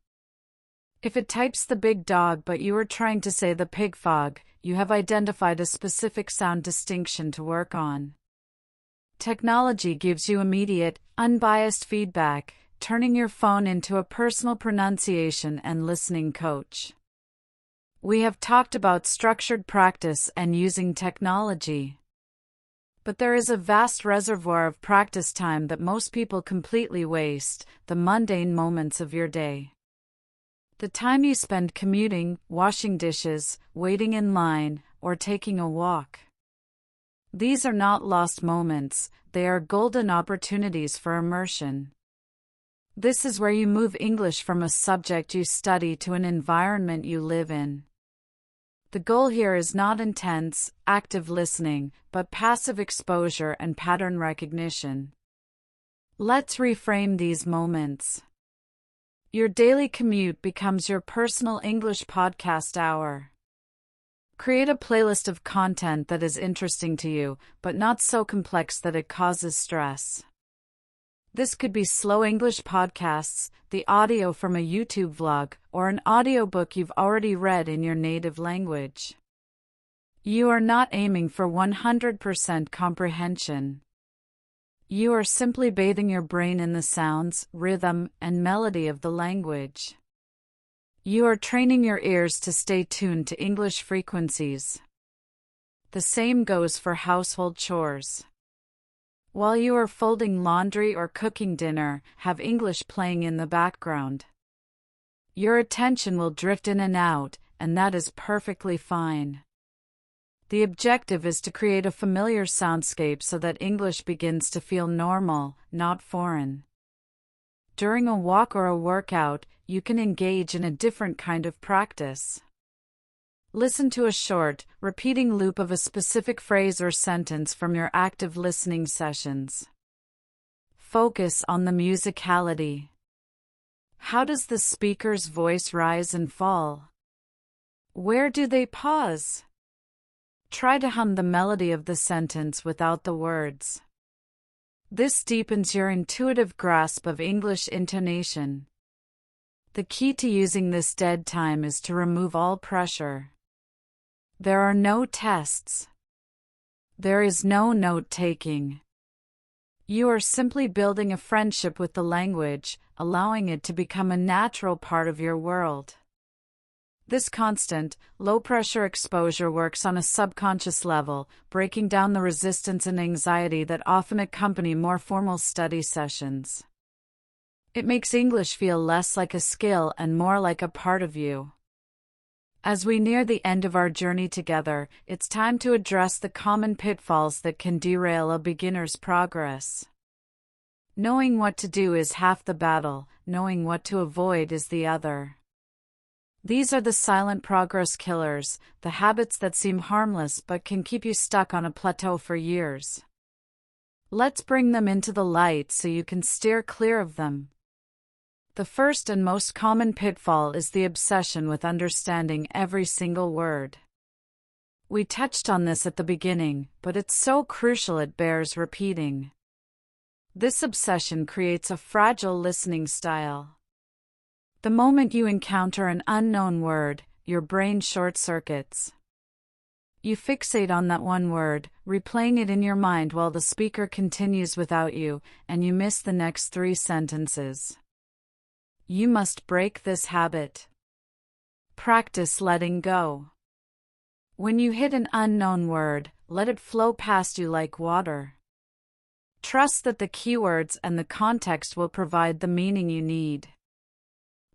If it types the big dog but you are trying to say the pig fog, you have identified a specific sound distinction to work on. Technology gives you immediate, unbiased feedback, turning your phone into a personal pronunciation and listening coach. We have talked about structured practice and using technology. But there is a vast reservoir of practice time that most people completely waste, the mundane moments of your day. The time you spend commuting, washing dishes, waiting in line, or taking a walk. These are not lost moments, they are golden opportunities for immersion. This is where you move English from a subject you study to an environment you live in. The goal here is not intense, active listening, but passive exposure and pattern recognition. Let's reframe these moments. Your daily commute becomes your personal English podcast hour. Create a playlist of content that is interesting to you, but not so complex that it causes stress. This could be slow English podcasts, the audio from a YouTube vlog, or an audiobook you've already read in your native language. You are not aiming for 100% comprehension. You are simply bathing your brain in the sounds, rhythm, and melody of the language. You are training your ears to stay tuned to English frequencies. The same goes for household chores. While you are folding laundry or cooking dinner, have English playing in the background. Your attention will drift in and out, and that is perfectly fine. The objective is to create a familiar soundscape so that English begins to feel normal, not foreign. During a walk or a workout, you can engage in a different kind of practice. Listen to a short, repeating loop of a specific phrase or sentence from your active listening sessions. Focus on the musicality. How does the speaker's voice rise and fall? Where do they pause? Try to hum the melody of the sentence without the words. This deepens your intuitive grasp of English intonation. The key to using this dead time is to remove all pressure. There are no tests. There is no note-taking. You are simply building a friendship with the language, allowing it to become a natural part of your world. This constant, low-pressure exposure works on a subconscious level, breaking down the resistance and anxiety that often accompany more formal study sessions. It makes English feel less like a skill and more like a part of you. As we near the end of our journey together, it's time to address the common pitfalls that can derail a beginner's progress. Knowing what to do is half the battle, knowing what to avoid is the other. These are the silent progress killers, the habits that seem harmless but can keep you stuck on a plateau for years. Let's bring them into the light so you can steer clear of them. The first and most common pitfall is the obsession with understanding every single word. We touched on this at the beginning, but it's so crucial it bears repeating. This obsession creates a fragile listening style. The moment you encounter an unknown word, your brain short-circuits. You fixate on that one word, replaying it in your mind while the speaker continues without you, and you miss the next 3 sentences. You must break this habit. Practice letting go. When you hit an unknown word, let it flow past you like water. Trust that the keywords and the context will provide the meaning you need.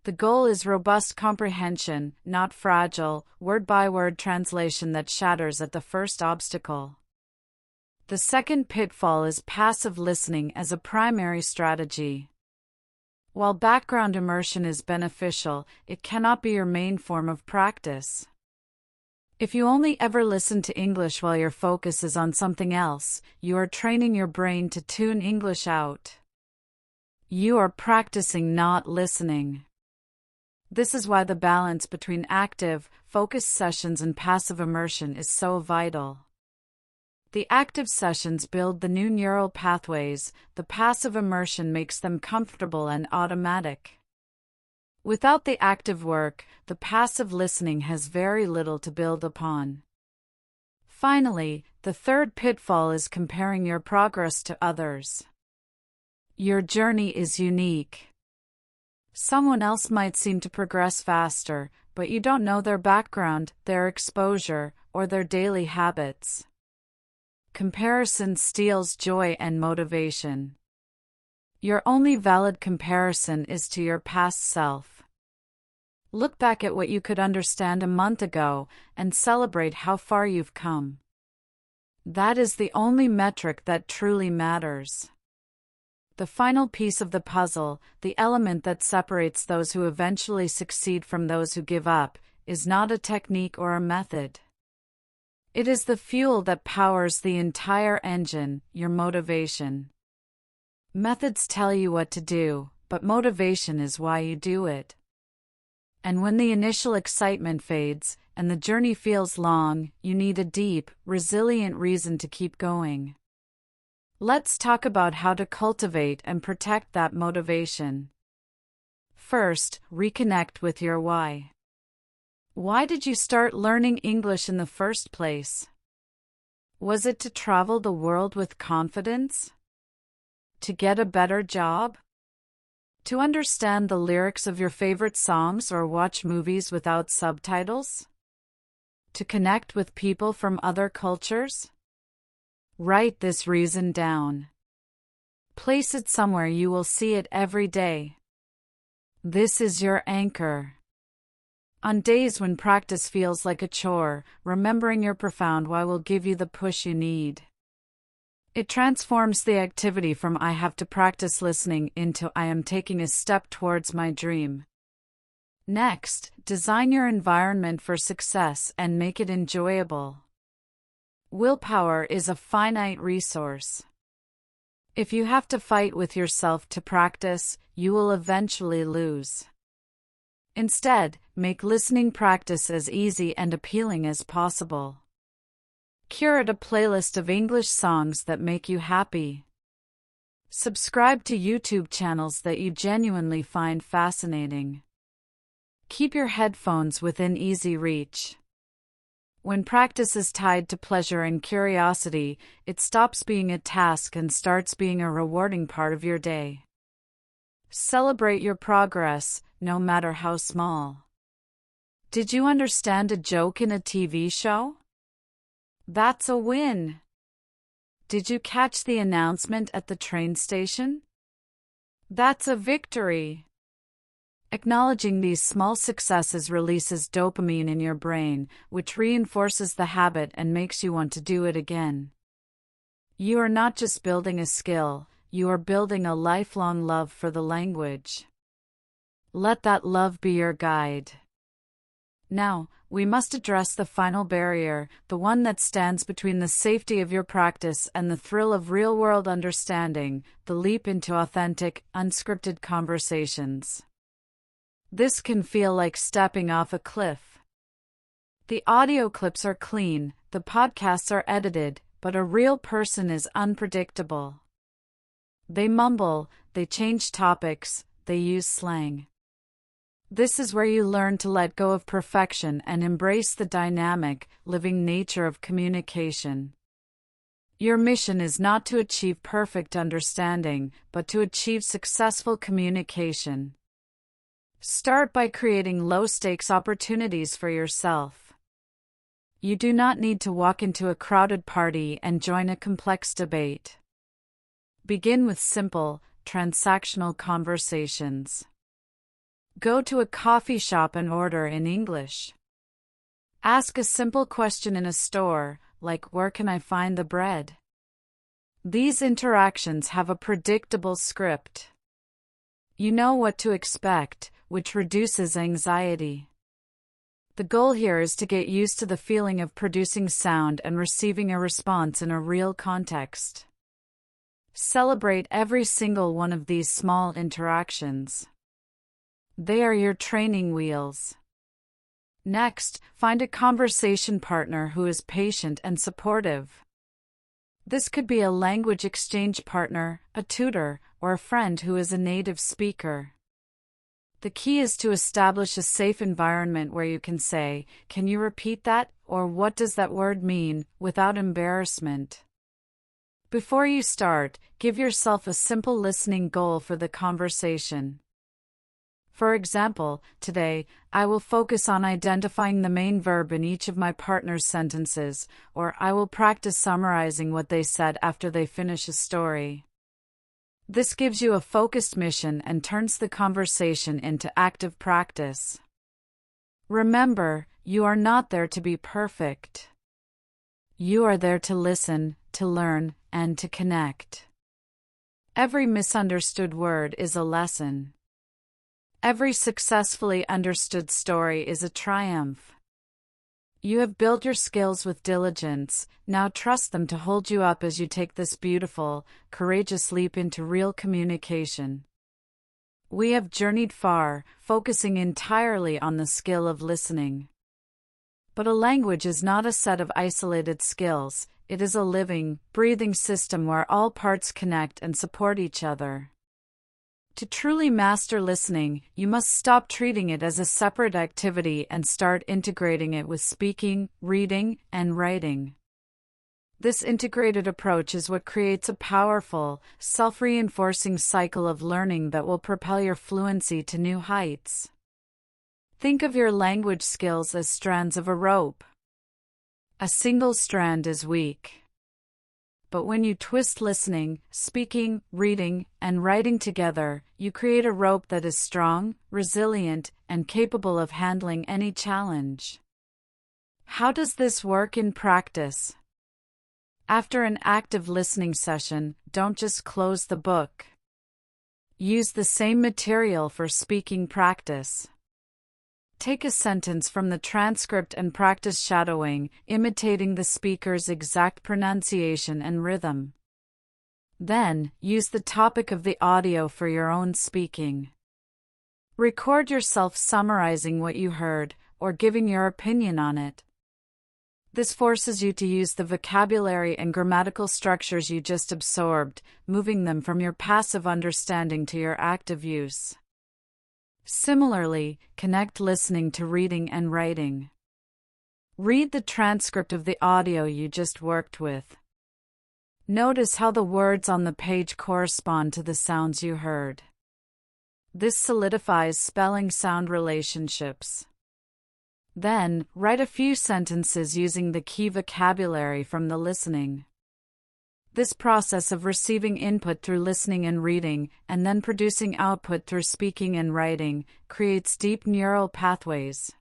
The goal is robust comprehension, not fragile, word-by-word translation that shatters at the first obstacle. The second pitfall is passive listening as a primary strategy. While background immersion is beneficial, it cannot be your main form of practice. If you only ever listen to English while your focus is on something else, you are training your brain to tune English out. You are practicing not listening. This is why the balance between active, focused sessions and passive immersion is so vital. The active sessions build the new neural pathways, the passive immersion makes them comfortable and automatic. Without the active work, the passive listening has very little to build upon. Finally, the third pitfall is comparing your progress to others. Your journey is unique. Someone else might seem to progress faster, but you don't know their background, their exposure, or their daily habits. Comparison steals joy and motivation. Your only valid comparison is to your past self. Look back at what you could understand a month ago and celebrate how far you've come. That is the only metric that truly matters. The final piece of the puzzle, the element that separates those who eventually succeed from those who give up, is not a technique or a method. It is the fuel that powers the entire engine, your motivation. Methods tell you what to do, but motivation is why you do it. And when the initial excitement fades, and the journey feels long, you need a deep, resilient reason to keep going. Let's talk about how to cultivate and protect that motivation. First, reconnect with your why. Why did you start learning English in the first place? Was it to travel the world with confidence? To get a better job? To understand the lyrics of your favorite songs or watch movies without subtitles? To connect with people from other cultures? Write this reason down. Place it somewhere you will see it every day. This is your anchor. On days when practice feels like a chore, remembering your profound why will give you the push you need. It transforms the activity from I have to practice listening into I am taking a step towards my dream. Next, design your environment for success and make it enjoyable. Willpower is a finite resource. If you have to fight with yourself to practice, you will eventually lose. Instead, make listening practice as easy and appealing as possible. Curate a playlist of English songs that make you happy. Subscribe to YouTube channels that you genuinely find fascinating. Keep your headphones within easy reach. When practice is tied to pleasure and curiosity, it stops being a task and starts being a rewarding part of your day. Celebrate your progress, no matter how small. Did you understand a joke in a TV show? That's a win. Did you catch the announcement at the train station? That's a victory. Acknowledging these small successes releases dopamine in your brain, which reinforces the habit and makes you want to do it again. You are not just building a skill, you are building a lifelong love for the language. Let that love be your guide. Now, we must address the final barrier, the one that stands between the safety of your practice and the thrill of real-world understanding, the leap into authentic, unscripted conversations. This can feel like stepping off a cliff. The audio clips are clean, the podcasts are edited, but a real person is unpredictable. They mumble, they change topics, they use slang. This is where you learn to let go of perfection and embrace the dynamic, living nature of communication. Your mission is not to achieve perfect understanding, but to achieve successful communication. Start by creating low-stakes opportunities for yourself. You do not need to walk into a crowded party and join a complex debate. Begin with simple, transactional conversations. Go to a coffee shop and order in English. Ask a simple question in a store, like "Where can I find the bread?" These interactions have a predictable script. You know what to expect, which reduces anxiety. The goal here is to get used to the feeling of producing sound and receiving a response in a real context. Celebrate every single one of these small interactions. They are your training wheels. Next, find a conversation partner who is patient and supportive. This could be a language exchange partner, a tutor, or a friend who is a native speaker. The key is to establish a safe environment where you can say, "Can you repeat that?" or "What does that word mean?" without embarrassment. Before you start, give yourself a simple listening goal for the conversation. For example, today, I will focus on identifying the main verb in each of my partner's sentences, or I will practice summarizing what they said after they finish a story. This gives you a focused mission and turns the conversation into active practice. Remember, you are not there to be perfect. You are there to listen, to learn, and to connect. Every misunderstood word is a lesson. Every successfully understood story is a triumph. You have built your skills with diligence, now trust them to hold you up as you take this beautiful, courageous leap into real communication. We have journeyed far, focusing entirely on the skill of listening. But a language is not a set of isolated skills, it is a living, breathing system where all parts connect and support each other. To truly master listening, you must stop treating it as a separate activity and start integrating it with speaking, reading, and writing. This integrated approach is what creates a powerful, self-reinforcing cycle of learning that will propel your fluency to new heights. Think of your language skills as strands of a rope. A single strand is weak. But when you twist listening, speaking, reading, and writing together, you create a rope that is strong, resilient, and capable of handling any challenge. How does this work in practice? After an active listening session, don't just close the book. Use the same material for speaking practice. Take a sentence from the transcript and practice shadowing, imitating the speaker's exact pronunciation and rhythm. Then, use the topic of the audio for your own speaking. Record yourself summarizing what you heard, or giving your opinion on it. This forces you to use the vocabulary and grammatical structures you just absorbed, moving them from your passive understanding to your active use. Similarly, connect listening to reading and writing. Read the transcript of the audio you just worked with. Notice how the words on the page correspond to the sounds you heard. This solidifies spelling-sound relationships. Then, write a few sentences using the key vocabulary from the listening. This process of receiving input through listening and reading, and then producing output through speaking and writing, creates deep neural pathways.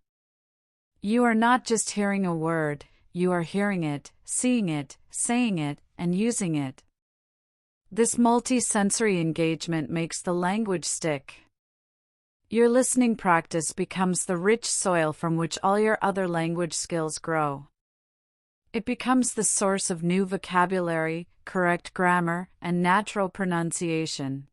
You are not just hearing a word, you are hearing it, seeing it, saying it, and using it. This multi-sensory engagement makes the language stick. Your listening practice becomes the rich soil from which all your other language skills grow. It becomes the source of new vocabulary, correct grammar, and natural pronunciation.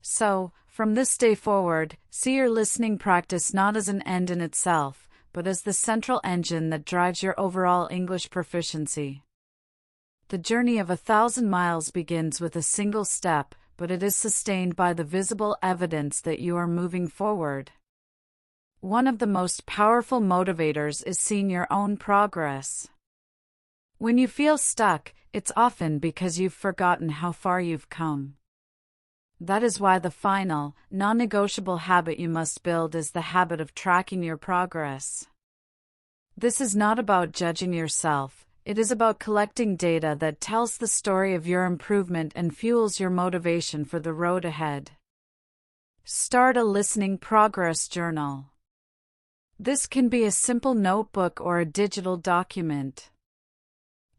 So, from this day forward, see your listening practice not as an end in itself, but as the central engine that drives your overall English proficiency. The journey of 1,000 miles begins with a single step, but it is sustained by the visible evidence that you are moving forward. One of the most powerful motivators is seeing your own progress. When you feel stuck, it's often because you've forgotten how far you've come. That is why the final, non-negotiable habit you must build is the habit of tracking your progress. This is not about judging yourself. It is about collecting data that tells the story of your improvement and fuels your motivation for the road ahead. Start a listening progress journal. This can be a simple notebook or a digital document.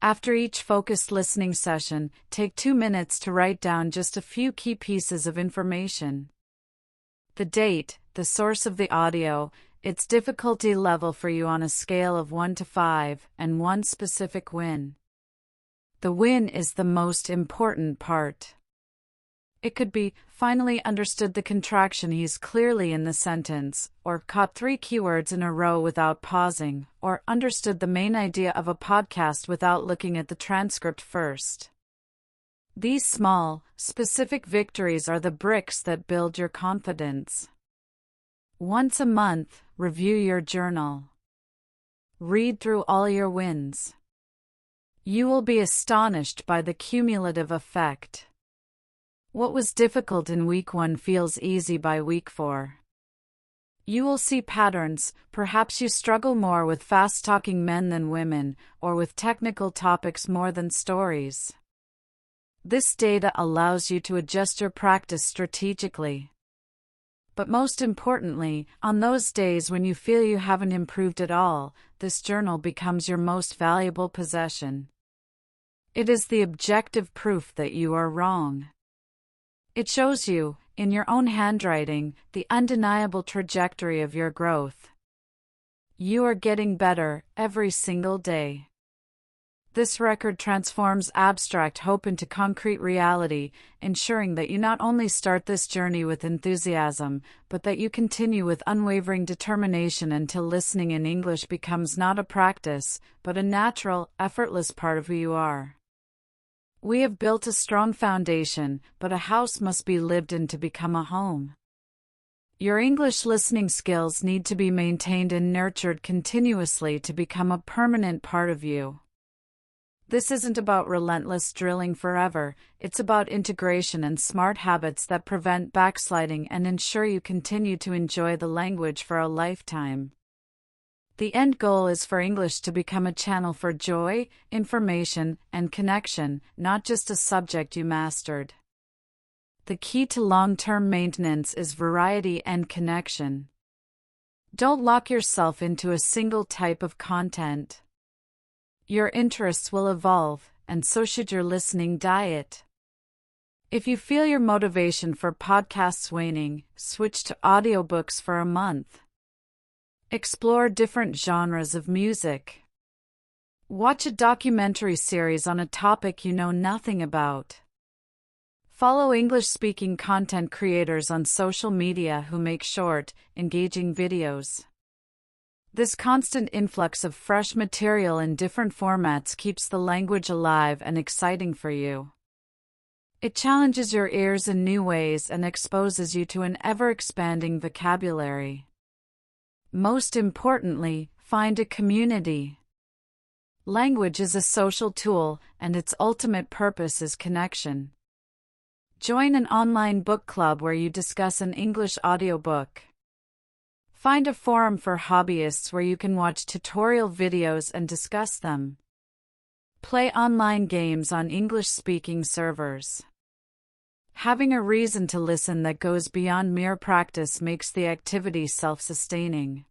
After each focused listening session, take 2 minutes to write down just a few key pieces of information. The date, the source of the audio, its difficulty level for you on a scale of 1 to 5, and one specific win. The win is the most important part. It could be, finally understood the contraction he's clearly in the sentence, or caught 3 keywords in a row without pausing, or understood the main idea of a podcast without looking at the transcript first. These small, specific victories are the bricks that build your confidence. Once a month, review your journal. Read through all your wins. You will be astonished by the cumulative effect. What was difficult in week 1 feels easy by week 4. You will see patterns. Perhaps you struggle more with fast-talking men than women, or with technical topics more than stories. This data allows you to adjust your practice strategically. But most importantly, on those days when you feel you haven't improved at all, this journal becomes your most valuable possession. It is the objective proof that you are wrong. It shows you, in your own handwriting, the undeniable trajectory of your growth. You are getting better every single day. This record transforms abstract hope into concrete reality, ensuring that you not only start this journey with enthusiasm, but that you continue with unwavering determination until listening in English becomes not a practice, but a natural, effortless part of who you are. We have built a strong foundation, but a house must be lived in to become a home. Your English listening skills need to be maintained and nurtured continuously to become a permanent part of you. This isn't about relentless drilling forever, it's about integration and smart habits that prevent backsliding and ensure you continue to enjoy the language for a lifetime. The end goal is for English to become a channel for joy, information, and connection, not just a subject you mastered. The key to long-term maintenance is variety and connection. Don't lock yourself into a single type of content. Your interests will evolve, and so should your listening diet. If you feel your motivation for podcasts waning, switch to audiobooks for a month. Explore different genres of music. Watch a documentary series on a topic you know nothing about. Follow English-speaking content creators on social media who make short, engaging videos. This constant influx of fresh material in different formats keeps the language alive and exciting for you. It challenges your ears in new ways and exposes you to an ever-expanding vocabulary. Most importantly, find a community. Language is a social tool, and its ultimate purpose is connection. Join an online book club where you discuss an English audiobook. Find a forum for hobbyists where you can watch tutorial videos and discuss them. Play online games on English-speaking servers. Having a reason to listen that goes beyond mere practice makes the activity self-sustaining.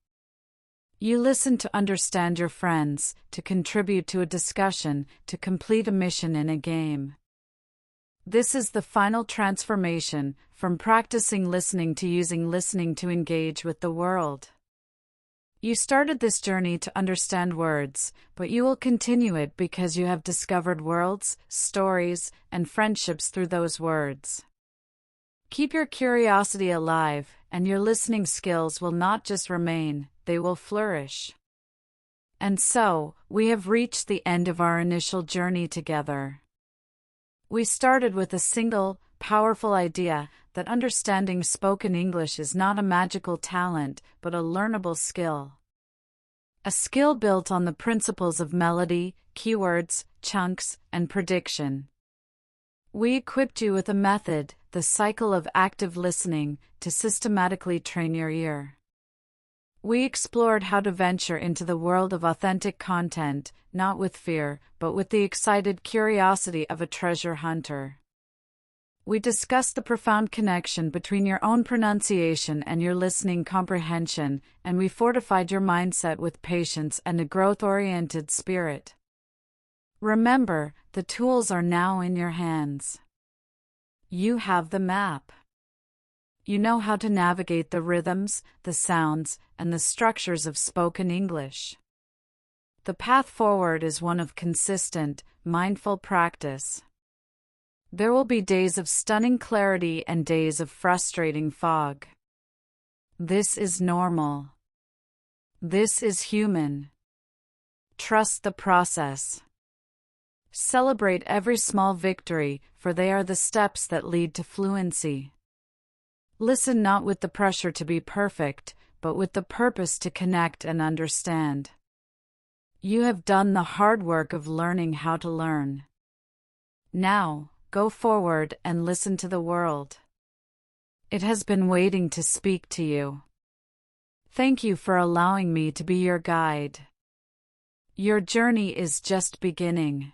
You listen to understand your friends, to contribute to a discussion, to complete a mission in a game. This is the final transformation, from practicing listening to using listening to engage with the world. You started this journey to understand words, but you will continue it because you have discovered worlds, stories, and friendships through those words. Keep your curiosity alive, and your listening skills will not just remain, they will flourish. And so, we have reached the end of our initial journey together. We started with a single, powerful idea that understanding spoken English is not a magical talent, but a learnable skill. A skill built on the principles of melody, keywords, chunks, and prediction. We equipped you with a method, the cycle of active listening, to systematically train your ear. We explored how to venture into the world of authentic content, not with fear, but with the excited curiosity of a treasure hunter. We discussed the profound connection between your own pronunciation and your listening comprehension, and we fortified your mindset with patience and a growth-oriented spirit. Remember, the tools are now in your hands. You have the map. You know how to navigate the rhythms, the sounds, and the structures of spoken English. The path forward is one of consistent, mindful practice. There will be days of stunning clarity and days of frustrating fog. This is normal. This is human. Trust the process. Celebrate every small victory, for they are the steps that lead to fluency. Listen not with the pressure to be perfect, but with the purpose to connect and understand. You have done the hard work of learning how to learn. Now, go forward and listen to the world. It has been waiting to speak to you. Thank you for allowing me to be your guide. Your journey is just beginning.